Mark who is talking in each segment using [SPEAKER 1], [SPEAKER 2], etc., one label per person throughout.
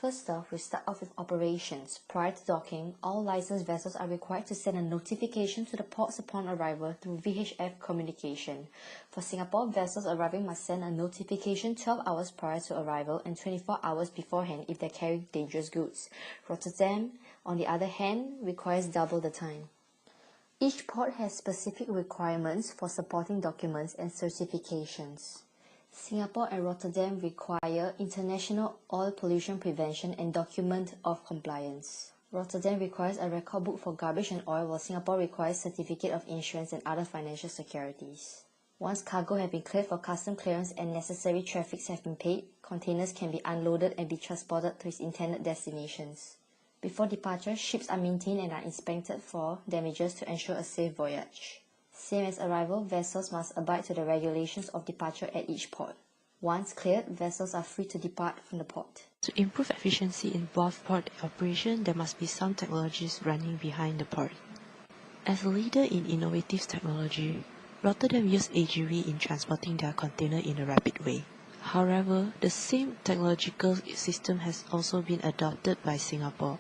[SPEAKER 1] First off, we start off with operations. Prior to docking, all licensed vessels are required to send a notification to the ports upon arrival through VHF communication. For Singapore, vessels arriving must send a notification 12 hours prior to arrival and 24 hours beforehand if they carry dangerous goods. Rotterdam, on the other hand, requires double the time. Each port has specific requirements for supporting documents and certifications. Singapore and Rotterdam require international oil pollution prevention and document of compliance. Rotterdam requires a record book for garbage and oil, while Singapore requires certificate of insurance and other financial securities. Once cargo have been cleared for custom clearance and necessary traffics have been paid, containers can be unloaded and be transported to its intended destinations. Before departure, ships are maintained and are inspected for damages to ensure a safe voyage. Same as arrival, vessels must abide to the regulations of departure at each port. Once cleared, vessels are free to depart from the port.
[SPEAKER 2] To improve efficiency in both port operation, there must be some technologies running behind the port. As a leader in innovative technology, Rotterdam used AGV in transporting their container in a rapid way. However, the same technological system has also been adopted by Singapore.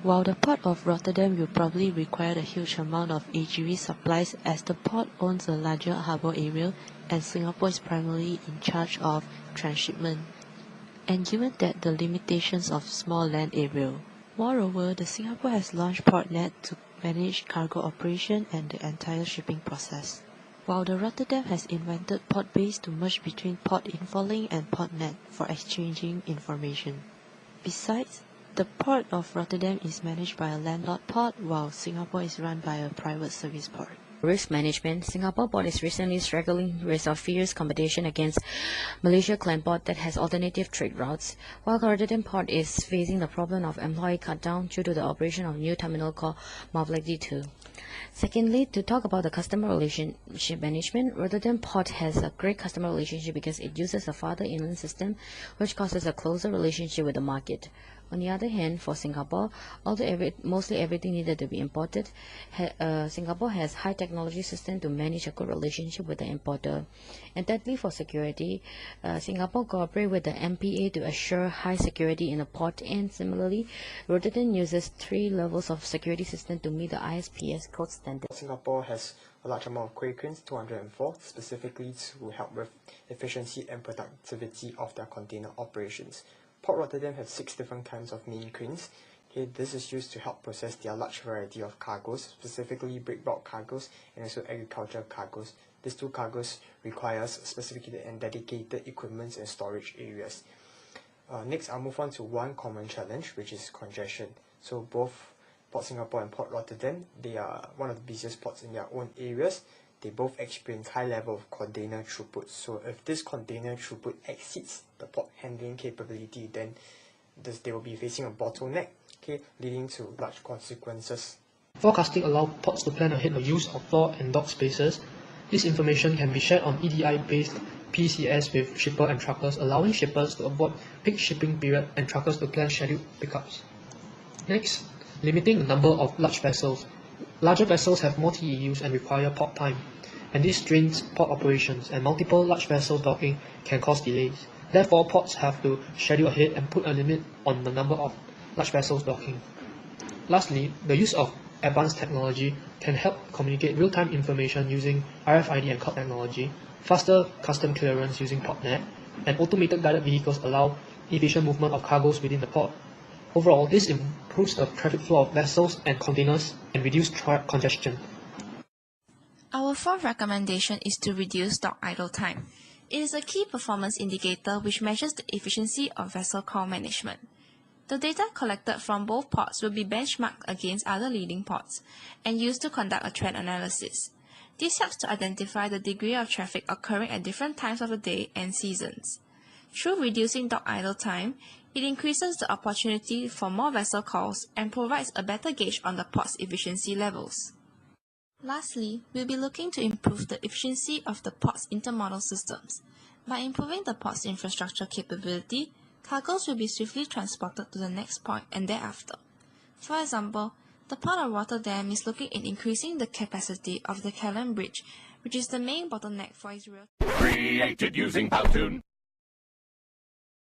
[SPEAKER 2] While the Port of Rotterdam will probably require a huge amount of AGV supplies as the port owns a larger harbour area and Singapore is primarily in charge of transshipment, and given that the limitations of small land area. Moreover, the Singapore has launched PortNet to manage cargo operation and the entire shipping process, while the Rotterdam has invented PortBase to merge between Port Infolink and PortNet for exchanging information. Besides, the Port of Rotterdam is managed by a landlord port, while Singapore is run by a private service port.
[SPEAKER 3] Risk management. Singapore port is recently struggling with a fierce competition against Malaysia Clan port that has alternative trade routes, while Rotterdam port is facing the problem of employee cut down due to the operation of new terminal called Mobility 2. Secondly, to talk about the customer relationship management, Rotterdam Port has a great customer relationship because it uses a farther inland system, which causes a closer relationship with the market. On the other hand, for Singapore, although mostly everything needed to be imported, Singapore has high technology system to manage a good relationship with the importer. And thirdly, for security, Singapore cooperate with the MPA to assure high security in the port, and similarly, Rotterdam uses 3 levels of security system to meet the ISPS code standard.
[SPEAKER 4] Singapore has a large amount of quay cranes, 204, specifically to help with efficiency and productivity of their container operations. Port Rotterdam has 6 different kinds of main cranes. Okay, this is used to help process their large variety of cargoes, specifically break bulk cargoes and also agricultural cargoes. These 2 cargoes requires specific and dedicated equipment and storage areas. Next, I'll move on to one common challenge, which is congestion. So both Port Singapore and Port Rotterdam, they are one of the busiest ports in their own areas. They both experience high level of container throughput. So if this container throughput exceeds the port handling capability, then they will be facing a bottleneck, okay, leading to large consequences.
[SPEAKER 5] Forecasting allows ports to plan ahead the use of floor and dock spaces. This information can be shared on EDI-based PCS with shipper and truckers, allowing shippers to avoid peak shipping period and truckers to plan scheduled pickups. Next, limiting the number of large vessels. Larger vessels have more TEUs and require port time, and this strains port operations, and multiple large vessel docking can cause delays. Therefore, ports have to schedule ahead and put a limit on the number of large vessels docking. Lastly, the use of advanced technology can help communicate real-time information using RFID and code technology. Faster custom clearance using PortNet, and automated guided vehicles allow efficient movement of cargoes within the port. Overall, this improves the traffic flow of vessels and containers and reduces congestion.
[SPEAKER 6] Our 4th recommendation is to reduce dock idle time. It is a key performance indicator which measures the efficiency of vessel call management. The data collected from both ports will be benchmarked against other leading ports and used to conduct a trend analysis. This helps to identify the degree of traffic occurring at different times of the day and seasons. Through reducing dock idle time, it increases the opportunity for more vessel calls and provides a better gauge on the port's efficiency levels. Lastly, we'll be looking to improve the efficiency of the port's intermodal systems. By improving the port's infrastructure capability, cargoes will be swiftly transported to the next point and thereafter. For example, the Port of Rotterdam is looking at increasing the capacity of the Callan Bridge, which is the main bottleneck for its rail.
[SPEAKER 7] Created using Powtoon.